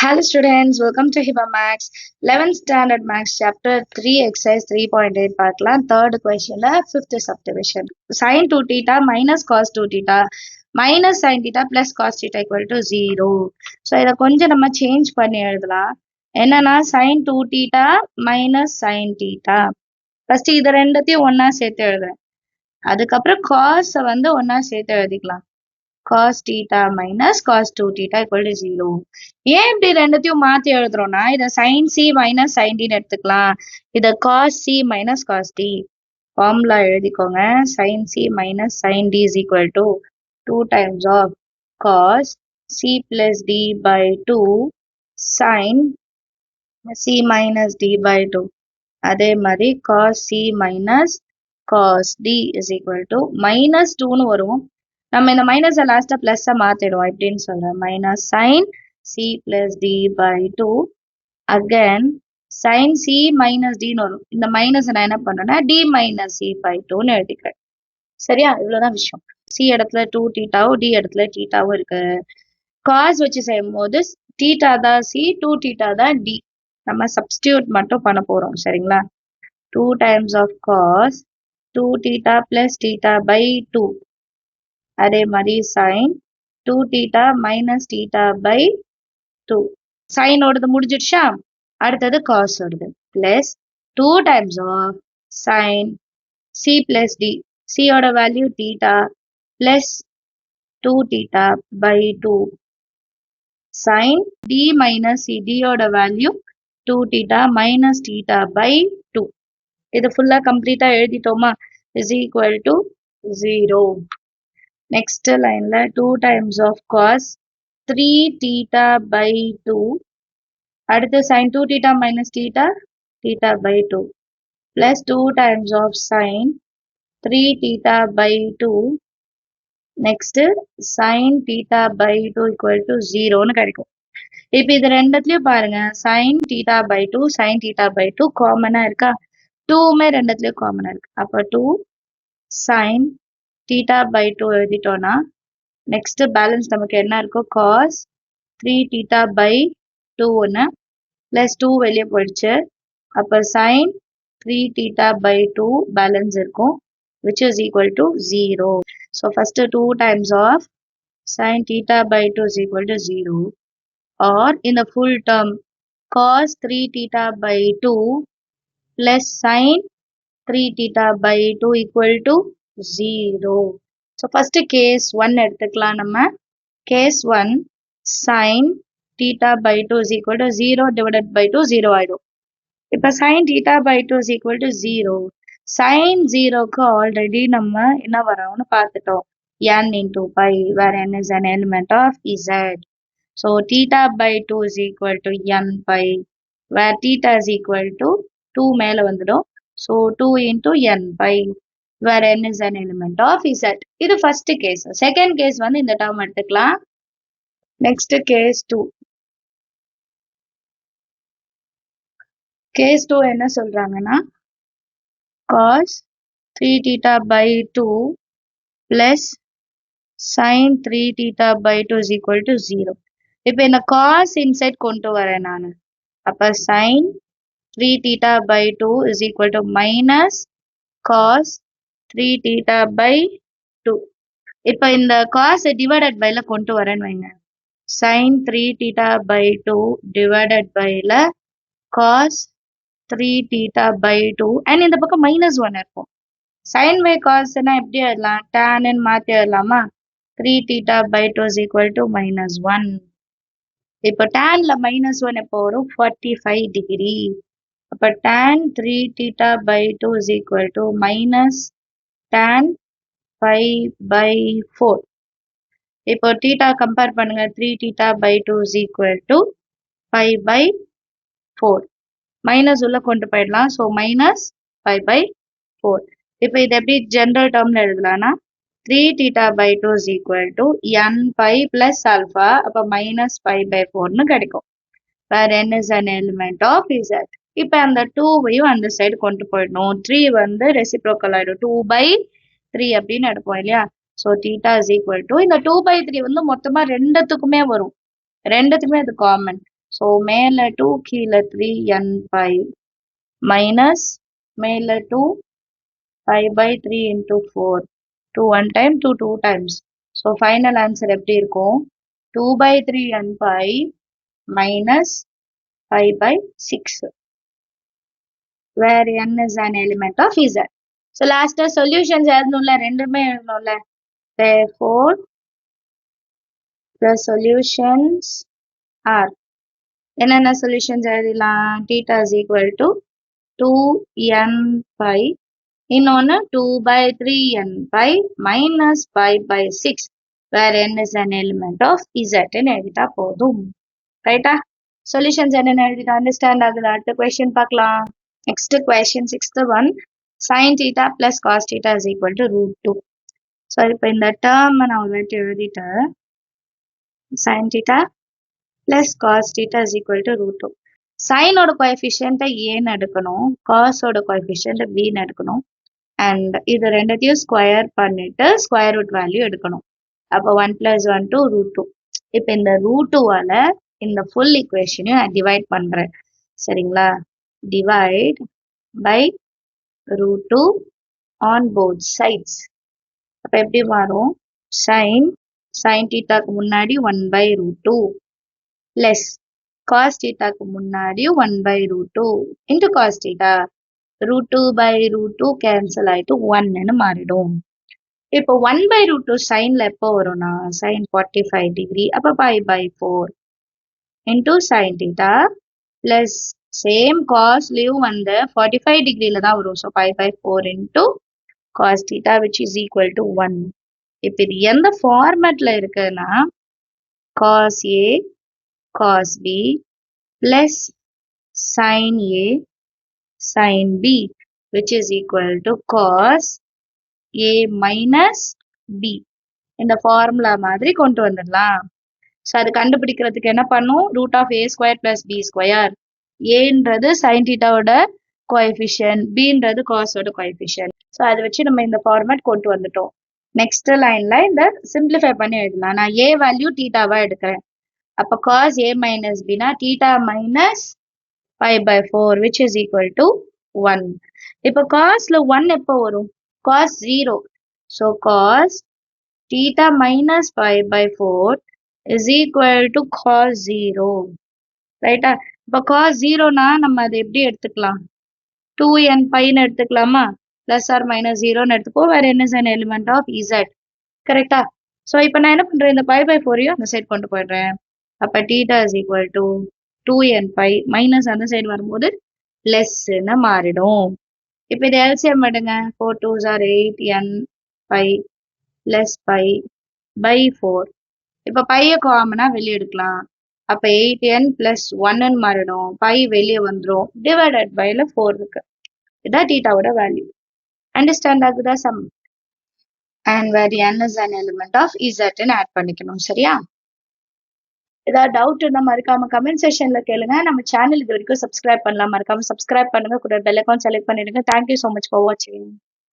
Hello students, welcome to Hiba Max. 11th standard Max chapter 3 exercise 3.8 பார்க்கலாம். third questionல 5th subdivision. Sin 2 theta minus cos 2 theta minus sin theta plus cos theta equal to 0. So இதை கொஞ்சம் நம்ம change பண்ணி எழுதலாம். என்னன்னா sin 2 theta minus sin theta. First இது ரெண்டத்தையும் ஒன்னா சேர்த்து எழுதுறேன். அதுக்கப்புறம் cos வந்து ஒன்னா சேர்த்து எழுதிக்கலாம். cos theta minus cos 2 theta equal to 0. ஏன் இப்படி ரெண்டுத்தையும் மாத்தி எழுதுறோம்னா இதை sin c minus sin d எடுத்துக்கலாம். இதை cos c minus cos d formula எழுதிக்கோங்க. sin c minus sin d is equal to 2 times of cos c plus d by 2 sin c minus d by 2. அதே மாதிரி cos c minus cos d is equal to minus 2னு வரும். நம்ம இந்த minus லாஸ்டா plus மாத்திடுவோம். எப்படின்னு சொல்றேன். Minus sine C plus D by 2 again sine C minus டின்னு வரும். இந்த மைனஸ் நான் என்ன பண்றேன்னா டி மைனஸ் சி பை 2ன்னு எழுதிக்கிறேன். சரியா? இவ்வளவுதான் விஷயம். சி இடத்துல 2 தீட்டாவும் டி இடத்துல தீட்டாவும் இருக்கு. காஸ் வச்சு செய்யும் போது தீட்டா தான் சி, 2 தீட்டா தான் டி. நம்ம சப்ஸ்டியூட் மட்டும் பண்ண போறோம். சரிங்களா? 2 times of cos 2 theta plus theta by 2. அதே மாதிரி sin 2 theta minus theta by 2. sin ஓடது முடிஞ்சிடுச்சா? அடுத்தது cos ஓடது plus 2 times of sin c plus d. c ஓட value theta plus 2 theta by 2. sin d minus c. d ஓட value 2 theta minus theta by 2. இது ஃபுல்லா கம்ப்ளீட்டா எழுதிட்டோமா? is equal to 0. Next line la 2 times of cos 3 theta by 2. அடுத்து sin 2 theta minus theta, theta by 2. Plus 2 times of sin 3 theta by 2. Next sin theta by 2 equal to 0 னு கிடைக்கும். இப்போ இது ரெண்டத்துலயும் பாருங்க. sin theta by 2, sin theta by 2 காமனா இருக்கா? 2மே ரெண்டத்துலயும் காமனா இருக்கு. அப்ப 2 sin theta by 2 எழுதிட்டோம்னா நெக்ஸ்ட் பேலன்ஸ் நமக்கு என்ன இருக்கும்? cos 3 theta by 2 ஒன்று பிளஸ் 2 வெளியே போயிடுச்சு. அப்போ sin 3 theta by 2 பேலன்ஸ் இருக்கும், which is equal to 0. So first 2 times of sin theta by 2 is equal to 0, or in the full term cos 3 theta by 2 plus sin 3 theta by 2 equal to 0. So first case 1 எடுத்துக்கலாம் நம்ம. case 1 sin theta by 2 is equal to 0 divided by 2 0 ஆயிடும். இப்போ sin theta by 2 is equal to 0. sin 0க்கு already நம்ம என்ன வரோம்னு பார்த்துட்டோம். n into pi where n is an element of z. So theta by 2 is equal to n pi where theta is equal to 2 மேல வந்துடும். So 2 into n pi where n is an element of z. இது first case. Second case வந்து இந்த term எடுத்துக்கலாம். Next case 2. Case 2 என்ன சொல்றாங்கன்னா cos 3 theta by 2 plus sin 3 theta by 2 is equal to 0. இப்போ இந்த cos inside கொண்டு வரேன் நான். அப்ப sin 3 theta by 2 is equal to minus cos 3 theta by 2. இப்போ இந்த cos divided by ல கொண்டு வரேன்னு வைங்க. sin 3 theta by 2 divided by ல cos 3 theta by 2 and இந்த பக்கம் minus 1 இருக்கும். sin by cos னா எப்படி எழுதலாம்? tan ன்னு மாத்தி எழுதலாமா? 3 theta by 2 is equal to minus 1. இப்போ tan ல minus 1 எப்போ வரும்? 45 degree. அப்ப tan 3 theta by 2 is equal to minus tan 5 by 4. இப்போ theta கம்பேர் பண்ணுங்க. 3 theta by 2 is equal to 5 by 4. Minus உள்ள கொண்டு போயிடலாம். So minus 5 by 4. இப்போ இது எப்படி general டேர்ம்ல எழுதலாம்னா 3 theta by 2 is equal to n pi plus alpha. அப்போ minus 5 by 4னு கிடைக்கும். where n is an element of z. இப்போ அந்த 2வையும் அந்த சைடு கொண்டு போயிடணும். 3 வந்து ரெசிப்ரோக்கல் ஆயிடும். 2 by 3 அப்படின்னு எடுப்போம் இல்லையா? So theta is equal to இந்த 2 by 3 வந்து மொத்தமா ரெண்டுத்துக்குமே வரும். ரெண்டுத்துக்குமே அது காமன். ஸோ மேலே 2 கீழே 3 n pi minus மேலே 2 pi by 3 into 4. 2 1 time 2 2 times. So final answer எப்படி இருக்கும் 2 by 3 n pi minus pi by 6 where n is an element of z. So last solutions எழுதணும்ல ரெண்டுமே எழுதணும்ல. Therefore the solutions are என்னென்ன solutions எழுதலாம் theta is equal to 2n pi இன்னொன்னு 2 by 3n pi minus pi by 6 where n is an element of z ன்னு எழுதிட்டா போதும். ரைட்டா? Solutions என்னென்ன எழுதிட்டு understand ஆகுது. அடுத்த கொஸ்டின் பார்க்கலாம். Next question 6th one sin theta plus cos theta is equal to root 2. So இப்போ இந்த டேர்ம் நான் ஒரு வாட்டி எழுதிட்டேன். sin theta plus cos theta is equal to root 2. சைனோட கோஎஃபிஷியன்ட்டை ஏன்னு எடுக்கணும், காஸோட கோஎஃபிஷியன்ட் பின்னு எடுக்கணும். அண்ட் இது ரெண்டத்தையும் ஸ்கொயர் பண்ணிட்டு ஸ்கொயர் ரூட் வேல்யூ எடுக்கணும். அப்போ 1 + 1 2 root 2. இப்போ இந்த ரூட் 2வால இந்த ஃபுல் ஈக்குவேஷனையும் நான் டிவைட் பண்றேன். சரிங்களா? Divide by root 2 on both sides. அப்ப எப்படி மாறும் sin தீட்டாக்கு முன்னாடி 1 by root 2 plus cos தீட்டாக்கு முன்னாடி 1 by root 2 into cos theta. root 2 by root 2 cancel ஆயிட்டு 1ன்னு மாறிடும். இப்போ 1 by root 2 சைன்ல எப்போ வரும்னா sin 45 degree அப்ப pi by 4 into sin theta plus same cosலயும் வந்து 45 degreeல தான் வரும். So pi by 4 into cos theta which is equal to 1. இப்போ இது எந்த ஃபார்மேட்ல இருக்குன்னா cos A cos B plus sin A sin B which is equal to cos A minus B. இந்த formula மாதிரி கொண்டு வந்துடலாம். ஸோ அது கண்டுபிடிக்கிறதுக்கு என்ன பண்ணும் root of A square plus B square. ஏன்றது sin thetaவோட கோஎஃபிஷியன்ட், பின்றது காஸோட கோஎஃபிஷியன்ட். ஸோ அதை வச்சு நம்ம இந்த ஃபார்மேட் கொண்டு வந்துட்டோம். நெக்ஸ்ட் லைன்ல இந்த சிம்பிளிஃபை பண்ணி எழுதலாம். நான் ஏ வேல்யூ தீட்டாவா எடுக்கிறேன். அப்போ காஸ் ஏ மைனஸ் பினா theta minus pi by 4 which is equal to 1. இப்போ காஸ்ல 1 எப்போ வரும் cos 0. So cos theta minus pi by 4 is equal to cos 0. ரைட்டா? இப்போ cos 0னா நம்ம அதை எப்படி எடுத்துக்கலாம் 2n piன்னு எடுத்துக்கலாமா? plus or minus 0ன்னு எடுத்துப்போம். வேற என்ன an element of z. கரெக்டா? ஸோ இப்போ நான் என்ன பண்றேன் இந்த pi by 4ஐயும் அந்த சைடு கொண்டு போயிடுறேன். அப்ப theta is equal to 2n pi minus அந்த சைடு வரும்போது பிளஸ்ன்னு மாறிடும். இப்போ இது எல்சிஎம் எடுங்க. 4 2s are 8n pi plus pi by 4. இப்போ பைய காமனா வெளியே எடுக்கலாம். அப்ப 8n plus 1ன்னு மாறிடும். பை வெளியே வந்துடும். டிவைடட் பைல 4 இருக்கு. இதான் தீட்டாவோட வேல்யூ. அண்டர்ஸ்டாண்ட் ஆகுதா சம்? And where n is an element of z ன்னு ஆட் பண்ணிக்கணும். சரியா? ஏதாவது டவுட் இருந்தா மறக்காம கமெண்ட் செக்ஷன்ல கேளுங்க. நம்ம சேனல் இது வரைக்கும் சப்ஸ்கிரைப் பண்ணலாம், மறக்காம சப்ஸ்கிரைப் பண்ணுங்க. கூட பெல் ஐகான் செலக்ட் பண்ணிடுங்க. தேங்க்யூ ஸோ மச் ஃபார் வாட்சிங்.